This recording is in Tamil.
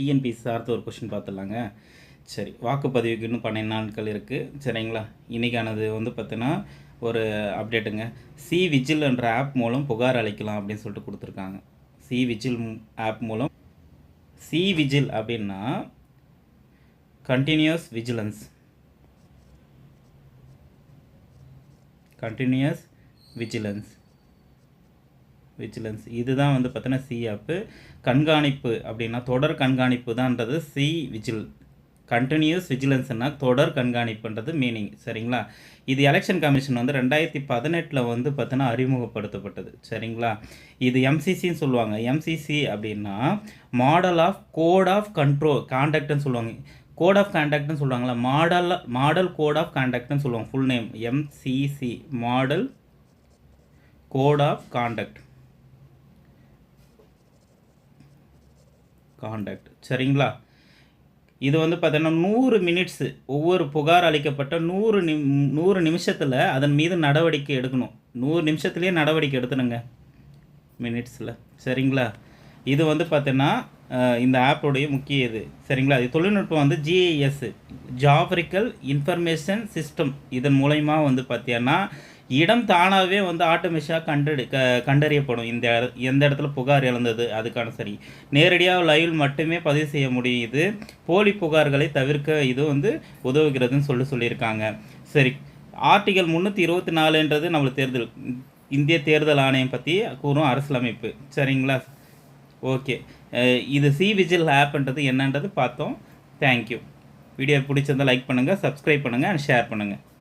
டிஎன்பிஎஸ்சி சார்ந்த ஒரு கொஷின் பார்த்துடலாங்க. சரி, வாக்குப்பதிவுக்கு இன்னும் 12 நாட்கள் இருக்குது. சரிங்களா, இன்றைக்கானது வந்து பார்த்தீங்கன்னா ஒரு அப்டேட்டுங்க. சி விஜில் என்ற ஆப் மூலம் புகார் அளிக்கலாம் அப்படின்னு சொல்லிட்டு கொடுத்துருக்காங்க. சி விஜில் ஆப் மூலம். சி விஜில் அப்படின்னா கண்டினியூஸ் விஜிலன்ஸ். கண்டினியூஸ் விஜிலன்ஸ் இதுதான் வந்து பார்த்தீங்கன்னா சி ஆப்பு. கண்காணிப்பு அப்படின்னா தொடர் கண்காணிப்பு தான்ன்றது சி விஜில். கண்டினியூஸ் விஜிலன்ஸ்னால் தொடர் கண்காணிப்புன்றது மீனிங். சரிங்களா, இது எலெக்ஷன் கமிஷன் வந்து 2018 வந்து பார்த்தீங்கன்னா அறிமுகப்படுத்தப்பட்டது. சரிங்களா, இது எம்சிசின்னு சொல்லுவாங்க. எம்சிசி அப்படின்னா மாடல் ஆஃப் கோட் ஆஃப் கான்டக்ட்னு சொல்லுவாங்க. கோட் ஆஃப் கான்டக்ட்னு சொல்லுவாங்களா, மாடல் கோட் ஆஃப் கான்டக்ட்னு சொல்லுவாங்க. Full name MCC, model code of conduct. சரிங்களா, இது வந்து பார்த்தீங்கன்னா 100 மினிட்ஸு, ஒவ்வொரு புகார் அளிக்கப்பட்ட 100 நிமிஷத்தில் அதன் மீது நடவடிக்கை எடுக்கணும். 100 நிமிஷத்துலேயே நடவடிக்கை எடுத்துனுங்க, மினிட்ஸில். சரிங்களா, இது வந்து பார்த்தீங்கன்னா இந்த ஆப்போடைய முக்கிய இது. சரிங்களா, இது தொழில்நுட்பம் வந்து ஜிஐஎஸ், ஜாகிரபிக்கல் இன்ஃபர்மேஷன் சிஸ்டம். இதன் மூலயமா வந்து பார்த்தீங்கன்னா இடம் தானாகவே வந்து ஆட்டோமேஷனாக கண்டறியப்படும். எந்த இடத்துல புகார் இழந்தது அதுக்கான. சரி, நேரடியாக லைவ் மட்டுமே பதிவு செய்ய முடியுது. போலி புகார்களை தவிர்க்க இது வந்து உதவுகிறதுன்னு சொல்லியிருக்காங்க. சரி, ஆர்டிகல் 324ன்றது நம்மளுக்கு இந்திய தேர்தல் ஆணையம் பற்றி கூறும் அரசியலமைப்பு. சரிங்களா, ஓகே. இது சி விஜில் ஆப்ன்றது என்னன்றது பார்த்தோம். தேங்க்யூ. வீடியோ பிடிச்சிருந்தால் லைக் பண்ணுங்கள், சப்ஸ்கிரைப் பண்ணுங்கள் அண்ட் ஷேர் பண்ணுங்கள்.